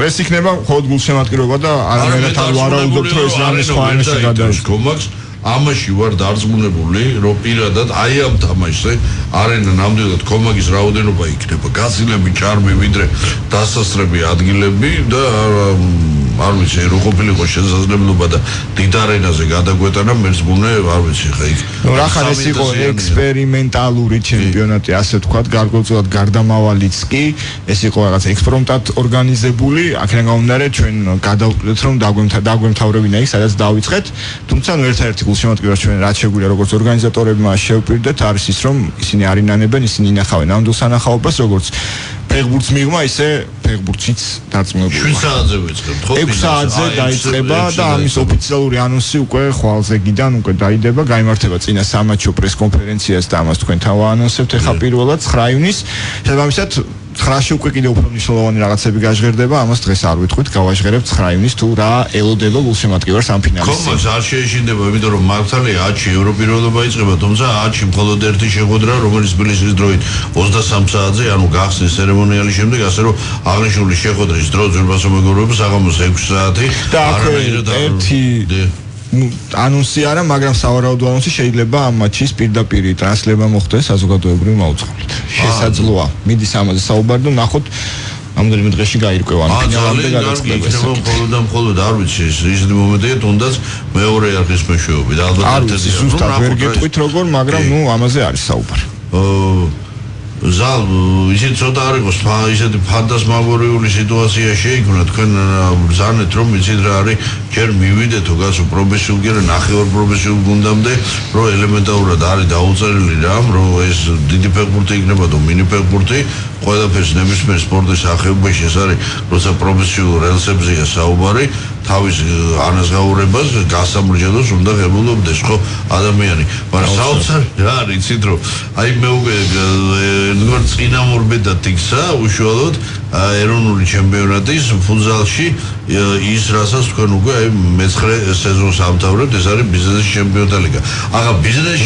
ეს იქნება მხოლოდ გულშემატკივრობა და არამერად არ ვარაუდობთ რომ ეს რამე სხვა იმაში გადაიწყოს ამაში ვარ დარწმუნებული რომ პირადად აი ამ თამაშზე არენა ნამდვილად კომაგის რაოდენობა იქნება გაცილებით ჭარბი ვიდრე დასასწრები ადგილები და არ ვიცი რო ყოფილიყო შესაძლებლობა და დიდ არენაზე გადაგვეტანა მერწმუნე არ ვიცი ხა იქ რა ხარ ეს იყო ექსპერიმენტალური ჩემპიონატი ასე ვთქვათ გარკვეულწილად გარდამავალიც კი ეს იყო რაღაც ექსპერიმენტად ორგანიზებული აქედან გამომდინარე ჩვენ გადავწყვეტეთ რომ დაგვემთავრებინა იქ სადაც დავიწყეთ თუმცა ნუ ერთ-ერთი გულშემატკივარს ჩვენ რაც შეგვიძლია როგორც ორგანიზატორებმა შევპირდეთ არის ის რომ ისინი არ ინანებენ ისინი ინახავენ ნამდვილ სანახაობას როგორც ფეხბურთს მიღმა ისე ფეხბურთშიც დარწმუნებული 7 საათზე ვიწყებთ ხო 6 საათზე დაიწყება და ამის ოფიციალური ანონსი უკვე ხვალზეგიდან უკვე დაიდება გაიმართება წინა სამატჩო პრესკონფერენციას და ამას თქვენ თავაანონსებთ ეხა პირველად 9 ივნის შესაბამისად 9-ში უკვე კიდევ უფრო მნიშვნელოვანი რაღაცები გაჟღერდება, ამას დღეს არ ვიტყვით, გავაჟღერებთ 9 ივნის თუ რა ელოდება გულშემატკივარს ამ ფინალში. კომას არ შეეშინდება, იმიტომ რომ მართალია ათში ევროპირველობა იწყება, თუმცა ათში მხოლოდ ერთი შეხვედრა, რომელიც თბილისის დროით 23 საათზე, ანუ გახსნის ცერემონიალის შემდეგ, ასე რომ აღნიშნული შეხვედრის დრო ძვირფასო მეგობრებო საღამოს 6 საათი და ერთი ანონსი არა, მაგრამ სავარაუდო ანონსი შეიძლება ამ მატჩის პირდაპირ ტრანსლება მოხდეს საზოგადოებრივ მაუწყებლით. შესაძლოა. მიდის ამაზე საუბარი და ნახოთ ამდენიმე დღეში გაირკვევა ამ ფინალამდე გადაწყდება ეს. მხოლოდ არ ვიცი ის მომენტია თუნდაც მეორე არხის მეშვეობით ალბათ არ ვიცი ზუსტად ვერ გეტყვით როგორ, მაგრამ ნუ ამაზე არის საუბარი. ზალ ისეთ ცოტა არ იყოს ისეთი ფანტასმაგორიული სიტუაცია შეიქმნა თქვენ ბრძანეთ რომ იცით რა არის ჯერ მივიდეთო გასო პროფესიულ გერა ნახევარ პროფესიულ გუნდამდე რომ ელემენტარულად არის დაუწერილი რამ რომ ეს დიდი ფეხბურთი იქნება და მინი ფეხბურთი ყველაფერს ნებისმიერ სპორტის ახებაში ეს არის როცა პროფესიულ რელსებზეა საუბარი თავის ანაზღაურებას გასამრჯელოს უნდა ღებულობდეს ხო ადამიანი მაგრამ საოცარი რა არის იცით რომ აი მე უკვე როგორც წინამორბედად იქცა უშუალოდ ეროვნული ჩემპიონატის ფუტზალში ის რასაც თქვენ უკვე აი მე-9 სეზონს ამთავრებთ ეს არის ბიზნესის ჩემპიონთა ლიგა. აღა ბიზნესის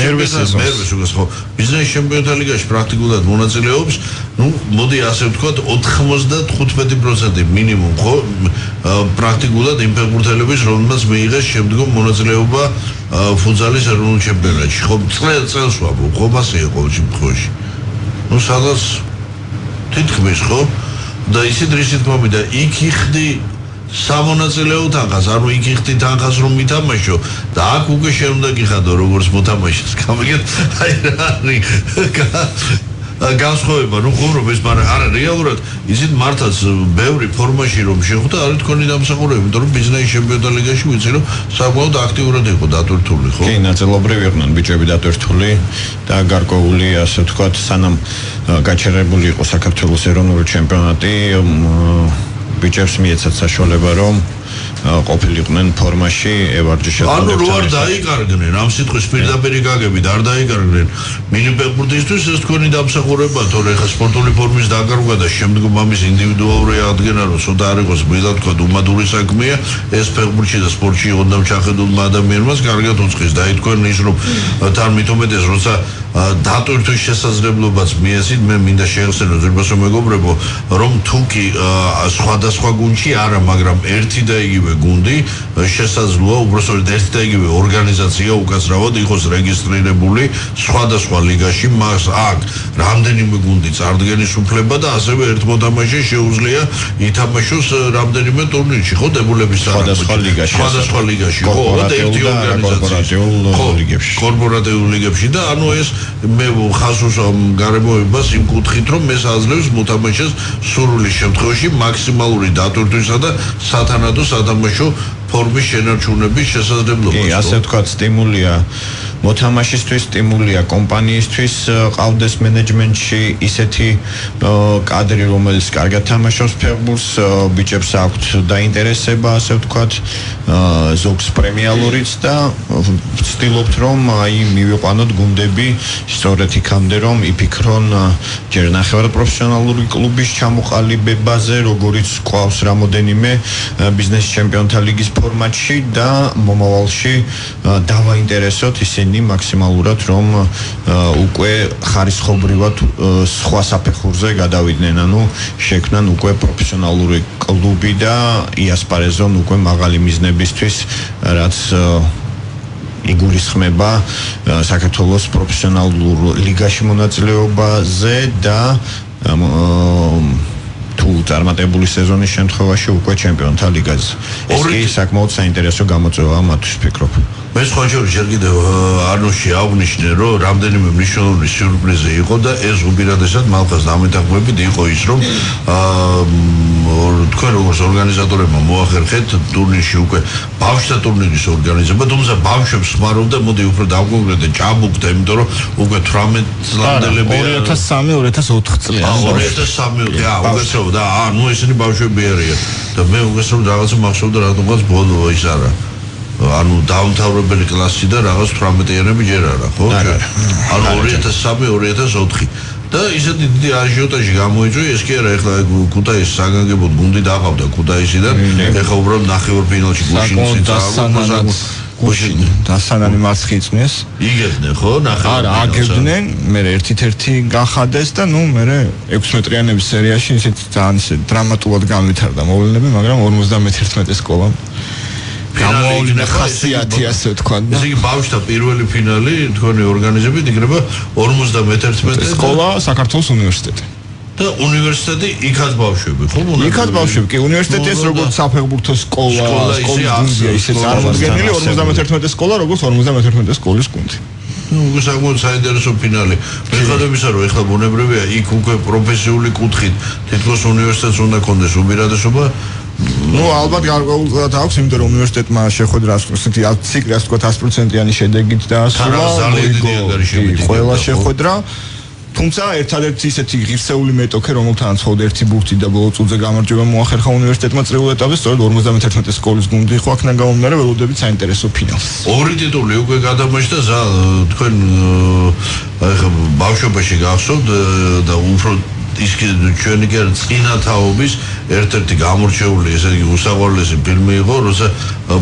ჩემპიონთა ლიგაში პრაქტიკულად მონაწილეობს ну მოდი ასე ვთქვათ 95% მინიმუმ ხო პრაქტიკულად იმ ფეხბურთელების რომელმაც მიიღეს შემდგომ მონაწილეობა ფუტზალის ეროვნულ ჩემპიონატში ხო წელს ვაბო ხო მასე იყო შემთხვევაში ну სადაც თითქმის ხო და ისეთ რისით მომიდა იქ იხდი სამონაწილეო თანხას ანუ იქ იხდი თანხას რომ მითამაშო და აქ უკვე შეუნდა გიხადო როგორც მოთამაშეს გამიგეთ აი რა განსხვავება ნუ ხომ ეს მაგრამ არა რეალურად ისეთ მართაც ბევრი ფორმაში რომ შეხვდა არის თქვენი დამსახურება იმიტომ რომ ბიზნესის ჩემპიონთა ლიგაში ვიცი რომ საკმაოდ აქტიურად იყო დატვირთული ხო კი ნაწილობრივ იყვნენ ბიჭები დატვირთული და გარკვეული ასე ვთქვათ სანამ გაჩერებული იყო საქართველოს ეროვნული ჩემპიონატი ბიჭებს მიეცათ საშუალება რომ ყოფილიყვნენ ფორმაში ევარჯიშატ. ანუ რო არ დაიკარგნენ ამ სიტყვის პირდაპირ გაგებით არ დაიკარგნენ მინიფეხბურთისტვის ეს თქვენი დამსახურებაა თორე ხა სპორტული ფორმის დაკარგვა და შემდგომ ამის ინდივიდუალური აღდგენა რომ ცოტა არ იყოს მილად თქვა უმადური საქმეა ეს ფეხბურთში და სპორტში ოდნავ ჩახედულმა ადამიანმაც კარგად უწყის და თქვენ ის რომ თან მithumetes როცა დატვირთვის შესაძლებლობაც მიესით მე მინდა შევხსენო ზურბასო მეგობრებო რომ თუკი სხვადასხვა გუნდში არა მაგრამ ერთი და იგივე გუნდი შესაძლოა უბრალოდ ერთი და იგივე ორგანიზაცია უკაცრავად იყოს რეგისტრირებული სხვადასხვა ლიგაში მას აქ რამდენიმე გუნდი წარდგენის უფლება და ასევე ერთ მოთამაშეს შეუძლია ითამაშოს რამდენიმე ტურნირში ხო დებულების სხვადასხვა ლიგაში ხო და ერთი ორგანიზაცია კორპორატიულ ლიგებში და ანუ ეს მე ხაზს გარემოებას იმ კუთხით რომ ეს აძლევს მოთამაშეს სურვილის შემთხვევაში მაქსიმალური დატვირთვისა და სათანადო სათამაშო ფორმის შენარჩუნების შესაძლებლობას. კი, ასე ვთქვათ, სტიმულია მოთამაშისთვის, სტიმულია კომპანიისთვის, ყავდეს მენეჯმენტში ისეთი კადრი, რომელიც კარგად თამაშობს ფეხბურთს, ბიჭებს აქვთ დაინტერესება, ასე ვთქვათ, ზოგს პრემიალურიც და ვცდილობთ რომ აი მივიყვანოთ გუნდები სწორედ იქამდე რომ იფიქრონ ჯერ ნახევარ პროფესიონალური კლუბის ჩამოყალიბებაზე, როგორიც ყავს რამოდენიმე ბიზნეს ჩემპიონთა ლიგის ფორმატში და მომავალში დავაინტერესოთ ისინი მაქსიმალურად რომ უკვე ხარისხობრივად სხვა საფეხურზე გადავიდნენ, ანუ შექმნან უკვე პროფესიონალური კლუბი და იასპარეზონ უკვე მაღალი მიზნებისთვის, რაც იგულისხმება საქართველოს პროფესიონალურ ლიგაში მონაწილეობაზე და თუ წარმატებული სეზონის შემთხვევაში უკვე ჩემპიონთა ლიგაზე. ეს კი საკმაოდ საინტერესო გამოწვევაა მათთვის ფიქრობ. მე სხვა შორის ჯერ კიდევ არნოში აღნიშნე რომ რამდენიმე მნიშვნელოვანი სიურპრიზი იყო და ეს უპირატესად მალხას დამეთანხმებით იყო ის რომ თქვენ როგორც ორგანიზატორებმა მოახერხეთ ტურნირში უკვე ბავშვთა ტურნირის ორგანიზება, თუმცა ბავშვებს ხმარობდა, მოდი უფრო დავკონკრეტდე ჭაბუკთა, იმიტომ რომ უკვე 18 წლამდელები 2003-2004 წლიანი 2003 უკეთრობა და ნუ ესენი ბავშვები არიან და მე უგესრობ რაღაცა მახსოვდა რატომღაც ბოლო ის არა ანუ დაუმთავრებელი კლასი და რაღაც 18-იანები ჯერ არა ხო? ანუ 2003-2004 და ისეთი დიდი აჟიოტაჟი გამოიწვია ეს კი არა ეხლა ქუთაისის საგანგებოდ გუნდი დაყავდა ქუთაისიდან ეხლა უბრალოდ ნახევარფინალში გუშინი დასანანი მარცხი იწვნეს იგებდნენ ხო ნახევარ არა აგებდნენ მე ერთ-ერთი გახადეს და ნუ მე 6 მეტრიანების სერიაში ისეთ ძალიან ისე დრამატულად განვითარდა მოვლენები მაგრამ 51 სკოლა გამოავლინა ხასიათი ასე ვთქვა და ესე იგი ბავშვთა პირველი ფინალი თქვენი ორგანიზებით იქნება 51 სკოლა საქართველოს უნივერსიტეტი და უნივერსიტეტი იქაც ბავშვები ხო? იქაც ბავშვები კი უნივერსიტეტი ეს როგორც საფეხბურთო სკოლა გუნდია ისე წარმოდგენილი 51 სკოლა როგორც 51 სკოლის გუნდი ნუ საკმაოდ საინტერესო ფინალი. მიუხედავისა რომ ეხლა ბუნებრივია იქ უკვე პროფესიული კუთხით თითქოს უნივერსიტეტს უნდა კონდეს უპირატესობა ნუ ალბათ გარკვეულად აქვს, იმიტომ რომ უნივერსიტეტმა შეხვედრა ასეთი ციკლი ასე ვთქვათ 100%-იანი შედეგით დაასრულა. ყველა შეხვედრა თუმცა ერთადერთი ისეთი ღირსეული მეტოქე რომელთანაც ხოდა ერთი ბურთი და ბოლო წუთზე გამარჯვება მოახერხა უნივერსიტეტმა წრიულ ეტაპზე სწორედ 51 სკოლის გუნდი ხო აქედან გამომდინარე ველოდებით საინტერესო ფინალს. ორი ტიტული უკვე გადამოჭდა თქვენ ახლა ბავშვობაში გახსოვთ და უფრო ის ჩვენი კი წინა თაობის ერთ-ერთი გამორჩეული ესე იგი უსაყვარლესი ფილმი იყო როცა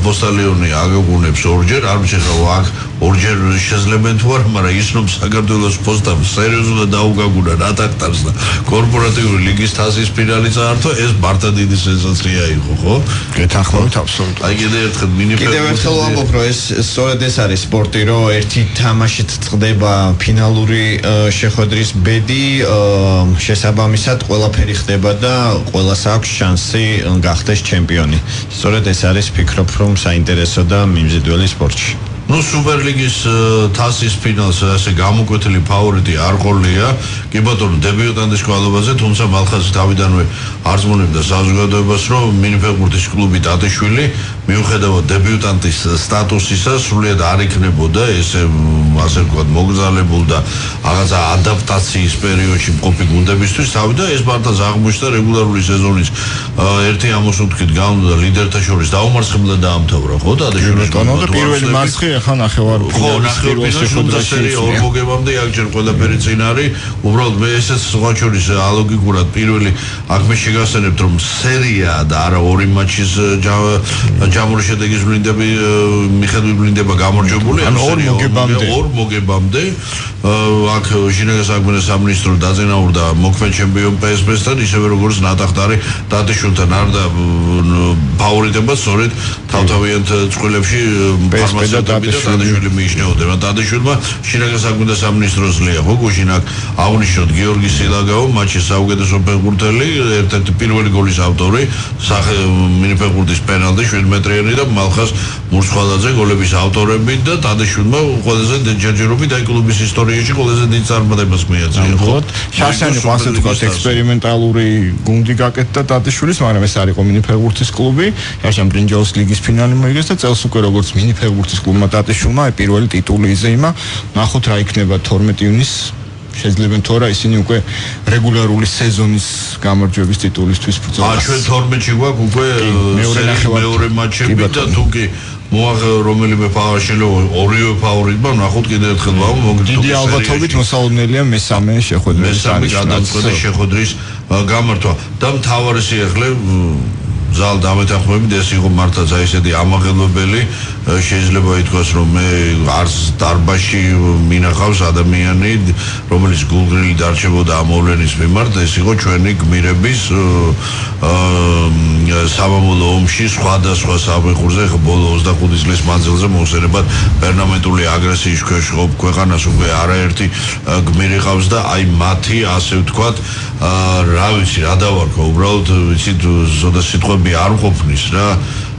პოსტალიონი აგაგუნებს ორჯერ არ მჩეხავ აქ ორჯერ შესაძლებენ თუ არ მაგრამ ის რომ საქართველოს პოსტამ სერიოზულად დაუგაგუნა რატაქტარს და კორპორატიული ლიგის თასის ფინალი წაართვა ეს მართლა დიდი სენსაცია იყო ხო? გეთანხმებით აბსოლუტურად. აი კიდევ ერთხელ კიდევ ერთხელ ვამბობ რომ ეს სწორედ ეს არის სპორტი რომ ერთი თამაშით წყდება ფინალური შეხვედრის ბედი შესაბამისად ყველაფერი ხდება და ყველას აქვს შანსი გახდეს ჩემპიონი. სწორედ ეს არის ფიქრობ რომ საინტერესო და მიმზიდველი სპორტში. ნუ სუპერლიგის თასის ფინალს ასე გამოკვეთილი ფავორიტი არ ყოლია. კი ბატონო დებიუტანტის კვალობაზე, თუმცა მალხაზი თავიდანვე არწმუნებდა საზოგადოებას, რომ მინიფეხბურთის კლუბი ტატიშვილი მიუხედავად დებიუტანტის სტატუსისა სრულიად არ იქნებოდა ესე ასე ვთქვათ მოგზალებულ და რაღაცა ადაპტაციის პერიოდში მყოფი გუნდებისთვის თავი და ეს მართლაც აღმოჩნდა რეგულარული სეზონის ერთი ამოსუნთქით გამოდა ლიდერთა შორის დაუმარცხებლად დაამთავრა ხო დადაშვილის და პირველი მარცხი ახლა ნახევარ ფინალში ორ მოგებამდე აქ ჯერ ყველაფერი წინ არის უბრალოდ მე ესეც სხვა შორის ალოგიკურად პირველი აქ მე შეგახსენებთ რომ სერია და არა ორი მატჩის ჯამური შედეგის ვლინდები მიხედვით ვლინდება გამარჯვებული ორ მოგებამდე აქ შინაგან საქმეთა სამინისტრო დაზენაურდა მოქმედ ჩემპიონ PSV-სთან ისევე როგორც ნატახტარი დადაშვილთან არ და ფავორიტებად სწორედ თავთავიანთ წყვილებში დადაშვილი მიიჩნეოდა დადაშვილმა შინაგან საქმეთა სამინისტროს ლია ხო გუშინ აქ აღნიშნოთ გიორგი სილაგაო მატჩის საუკეთესო ფეხბურთელი ერთ-ერთი პირველი გოლის ავტორი მინიფეხბურთის პენალტი 7 მეტრიანი და მალხას მურცხვალაძე გოლების ავტორები და დადაშვილმა ყველაზე ჯერჯერობით აი კლუბის ისტორიაში ყველაზე დიდ წარმატებას მიაღწია ხო შარშანი ასე თქვა ექსპერიმენტალური გუნდი გაკეთდა დადაშვილის მაგრამ ეს არ იყო მინიფეხბურთის კლუბი შარშან ბრინჯაოს ლიგის ფინალი მოიგეს და წელს უკვე როგორც მინიფეხბურთის კლუბმა დადაშვილმა აი პირველი ტიტული იზეიმა ნახოთ რა იქნება 12 ივნისს შეიძლება თუ არა ისინი უკვე რეგულარული სეზონის გამარჯვების ტიტულისთვის ბრძოლას. ჩვენ 12-ში გვაქვს უკვე მეორე მატჩები და თუ კი რომელიმე ფავორიტი ორივე ფავორიტმა ნახოთ კიდევ ერთხელ მოგდიო. დიდი ალბათობით მოსალოდნელია მესამე შეხვედრის გამართვა და მთავარი სიახლე ზალ დამეთანხმებით ეს იყო მართლაც აი ესეთი ამაღელვებელი შეიძლება ითქვას რომ მე არც დარბაში მინახავს ადამიანი რომელიც გულგრილი დარჩებოდა ამ მოვლენის მიმართ ეს იყო ჩვენი გმირების სამამულო ომში სხვადასხვა საფეხურზე ბოლო 25 წლის მანძილზე მოусერებად პერმანენტული აგრესიის ქვეშ ქვეყანას უკვე არაერთი გმირი ყავს და აი მათი ასე ვთქვათ რა ვიცი რა დავარქვა უბრალოდ ვიცით ზოდა სიტყვები არ ყოფნის რა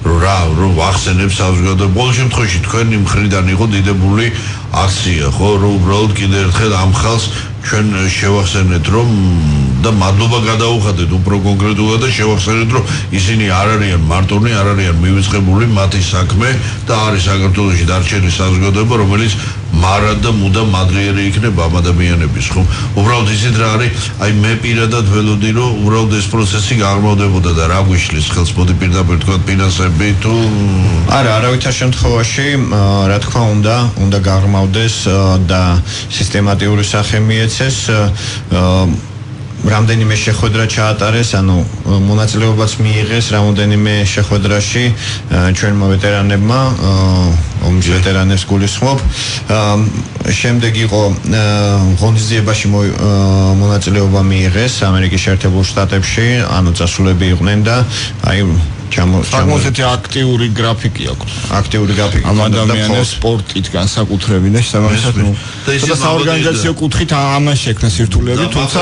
რომ ახსენებს საზოგადოება բոլ შემთხვევაში თქვენი მხრიდან იყო დიდებული აქცია ხო რომ უბრალოდ კიდევ ერთხელ ამ ხალხს ჩვენ შევახსენეთ რომ და მადლობა გადაუხადეთ უფრო კონკრეტულად და შევახსენეთ რომ ისინი არ არიან მარტონი არ არიან მივიწყებული მათი საქმე და არის საქართველოში დარჩენილი საზოგადოება რომელიც მარად და მუდამ მადლიერი იქნება ამ ადამიანების ხო უბრალოდ ისეთ რა არის აი მე პირადად ველოდი რომ უბრალოდ ეს პროცესი გაღრმავდებოდა და რა გვიშლის ხელს მოდი პირდაპირ თქვა ფინანსები თუ არა არავითარ შემთხვევაში რა თქმა უნდა გაღრმავდეს და სისტემატიური სახე მიეცეს რამდენიმე შეხვედრა ჩაატარეს, ანუ მონაწილეობაც მიიღეს რამდენიმე შეხვედრაში ჩვენმა ვეტერანებმა, ომის ვეტერანებს გულისხმობ. შემდეგ იყო ღონისძიებაში მონაწილეობა მიიღეს ამერიკის შეერთებულ შტატებში, ანუ წასულები იყვნენ და აი საკმაოდ აქტიური გრაფიკი აქვს. აქტიური გრაფიკი ამ ადამიანებს სპორტით განსაკუთრებით და შესაბამისად და საორგანიზაციო კუთხით ამან შექმნა სირთულეები, თუმცა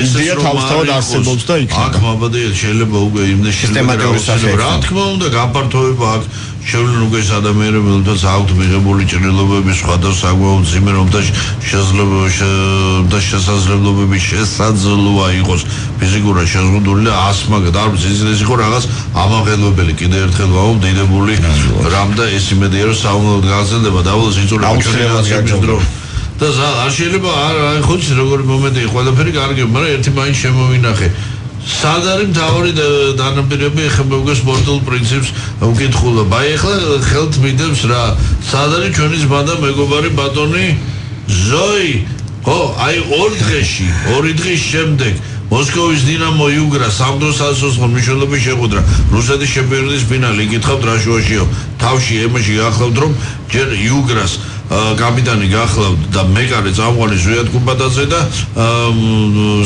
იდეა თავისთავად არსებობს და იქნება. აქ მაბადია შეიძლება უკვე იმდენ სისტემატიური სახე. რა თქმა უნდა გაფართოება აქ შევლენ უკვე ადამიანები, რომელთაც აქვთ მიღებული ჭრილობები სხვადასხვა საკმაოდ ძიმე რომ და შესაძლებლობები შესაძლოა იყოს ფიზიკურად შეზღუდული და ასმაგ დარბის ის იყო რაღაც ამაღელვებელი კიდევ ერთხელ ვამომდიდებული რამ და ეს იმედია რომ საუნდოდ გაზრდება დავალოს იწურება ჩვენი დრო და არ შეიძლება არ ხოც როგორი მომენტი ყველაფერი კარგი მაგრამ ერთი მაინც შემოვინახე სად არის მთავარი დანაპირები ეხება უკვე სპორტულ პრინციპს უკითხულობა აი ახლა ხელთ მიდევს რა სად არის ჩვენი ძმა და მეგობარი ბატონი ზოი ხო აი ორი დღის შემდეგ მოსკოვის დინამო იუგრა სამდროს ასოსხო მნიშვნელობის შეხვედრა რუსეთის ჩემპიონატის ფინალი იკითხავთ რა შუაშიო თავში ემაში გახლავთ რომ ჯერ იუგრას კაპიტანი გახლავთ და მეკარე წამყვანი ზვიად კუბატაძე და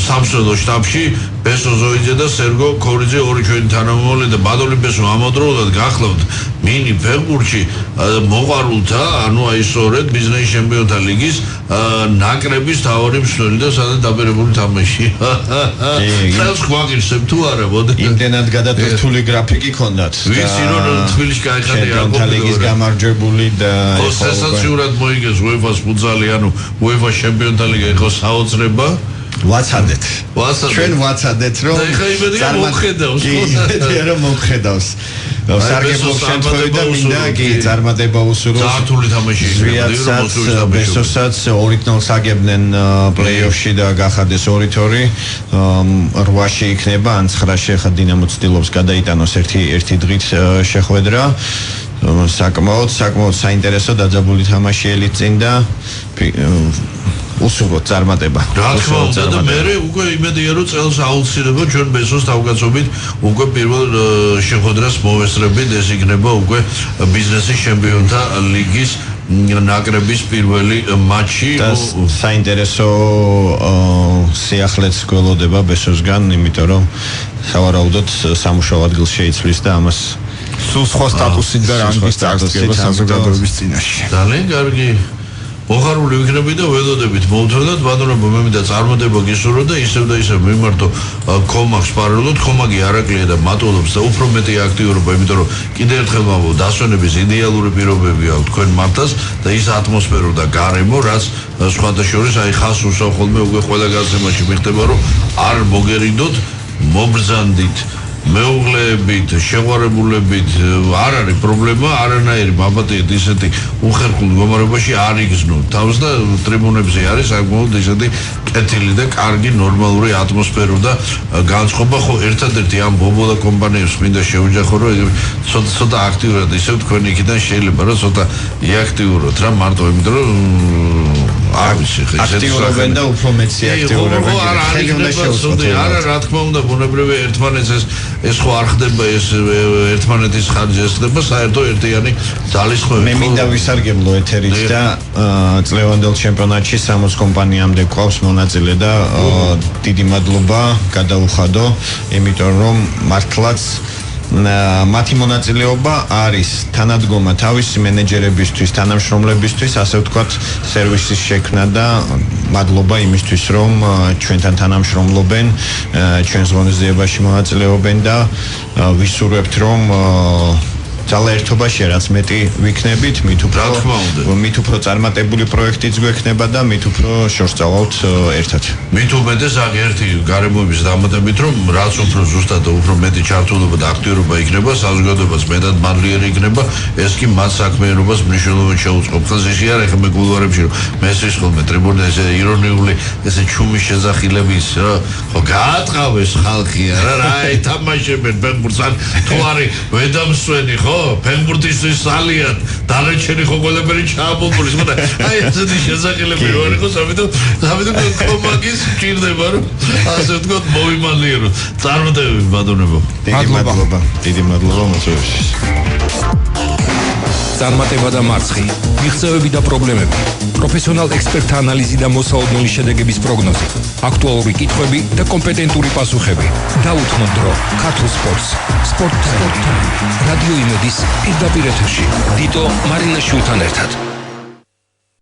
სამსონო შტაბში ბესო ზოიძე და სერგო ქორიძე ორი ჩვენი თანამომავლე და ბადოლი ბესო ამავდროულად გახლავთ მინი ფეხბურთში მოყვარულთა ანუ აი სწორედ ბიზნეს ჩემპიონთა ლიგის ნაკრების თავარი მსვლელი და სადაც დაბერებული თამაში ხელს გვაგირსებ თუ არა მოდი იმდენად გადატვირთული გრაფიკი ქონდათ ვიცი რომ თბილისში გაიხადე ჩემპიონთა ლიგის გამარჯვებული და სენსაციურად მოიგეს UEFA-ს ფუტზალი ანუ UEFA-ს ჩემპიონთა ლიგა იყო საოცრება ვაცადეთ. ჩვენ ვაცადეთ რომ მოხედავს. კი, რომ მოხედავს. სარგებლო შემთხვევით და მინდა კი წარმატება უსურვოს. ზართული თამაში იქნება. ბესოსაც 2-0 აგებდნენ პლეიოფში და გახადეს 2-2. 8-ში იქნება ან 9-ში ხა დინამო ცდილობს გადაიტანოს ერთი დღით შეხვედრა. საკმაოდ საინტერესო დაძაბული თამაშიელი წინ და უსურვოთ წარმატება. რა თქმა უნდა და მე უკვე იმედია რომ წელს აუცილებლად ჩვენ ბესოს თავგაცობით უკვე პირველ შეხვედრას მოვესწრებით ეს იქნება უკვე ბიზნესის ჩემპიონთა ლიგის ნაკრების პირველი მატჩი და საინტერესო სიახლეც გველოდება ბესოსგან იმიტომ რომ სავარაუდოდ სამუშაო ადგილს შეიცვლის და ამას სულ სხვა სტატუსით და რანგის წარსდგება საზოგადოების წინაშე. ძალიან კარგი მოხარული ვიქნები და ველოდებით მოვთხოვდათ ბატონებო მე მინდა წარმატება გისურვო და ისევ მიმართო კომაგს პარალელურად კომაგი არაკლია და მატულობს და უფრო მეტი აქტიურობა იმიტომ რომ კიდევ ერთხელ მოვ დასვენების იდეალური პირობები აქვს თქვენ მართას და ის ატმოსფერო და გარემო რაც სხვათა შორის აი ხას უსახოლმე უკვე ყველა გაზრდამაში მიხდება რომ არ მოგერიდოთ მობრძანდით მეუღლეებით, შეყვარებულებით არ არის პრობლემა, არანაირი მაბატიეთ ისეთი უხერხულ მდგომარეობაში არ იგზნოთ. თავს და ტრიბუნებზე არის საკმაოდ ისეთი კეთილი და კარგი ნორმალური ატმოსფერო და განწყობა ხო ერთადერთი ამ ბობოლა კომპანიებს მინდა შეუჯახო რომ ცოტა აქტიურად ისევ თქვენ იქიდან შეიძლება რომ ცოტა იაქტიუროთ რა მარტო იმიტომ რომ არ ვიცი ხე აქტიურობენ და უფრო მეცი აქტიურობენ. ხელი უნდა შეუწყოთ. არა რა თქმა უნდა ბუნებრივი ერთმანეთს ეს ხო არ ხდება ეს ერთმანეთის ხარჯი ეს ხდება საერთო ერთიანი ძალისხმევით. მე მინდა ვისარგებლო ეთერით და წლევანდელ ჩემპიონატში 60 კომპანიამდე გვყავს მონაწილე და დიდი მადლობა გადაუხადო, იმიტომ რომ მართლაც მათი მონაწილეობა არის თანადგომა თავისი მენეჯერებისთვის, თანამშრომლებისთვის, ასე ვთქვათ, სერვისის შექმნა და მადლობა იმისთვის, რომ ჩვენთან თანამშრომლობენ, ჩვენს ღონისძიებაში მონაწილეობენ და ვისურვებთ, რომ ძალაერთობაში რაც მეტი ვიქნებით, მით უფრო წარმატებული პროექტიც გვექნება და მით უფრო შორს წავალთ ერთად. მით უმეტეს აღერთი გარემოების დამატებით, რომ რაც უფრო ზუსტად უფრო მეტი ჩართულობა და აქტიურობა იქნება, საზოგადოებას მეტად მადლიერი იქნება, ეს კი მათ საქმიანობას მნიშვნელოვნად შეუწყობს. ხალხს ისე არ ეხება მე გულვარებში, რომ მესრის ხოლმე ტრიბუნაზე ირონიული ესე ჩუმის შესახილების, ხო გაატყავეს ხალხი რა ეთამაშებენ ფეხბურთს ან თუ არის ვედამსვენი ხო ფეხბურთისთვის სალიათ დანარჩენი ხო ყველაფერი ჩააბობულის მაგრამ აი ესეთი შესაძლებელი ვარ იყო სამეთო კომაგის ჭირდება რომ ასე ვთქვათ მოვიმალიერო წარმატებები ბატონებო დიდი მადლობა მოწვევისთვის წარმატება და მარცხი, მიღწევები და პრობლემები, პროფესიონალ ექსპერტთა ანალიზი და მოსაოდნელი შედეგების პროგნოზი, აქტუალური კითხვები და კომპეტენტური პასუხები. დაუთმოთ დრო ქართულ სპორტს. სპორტ-ტაიმი. რადიო იმედის პირდაპირ ეთერში. დიტო მარინაშვილთან ერთად.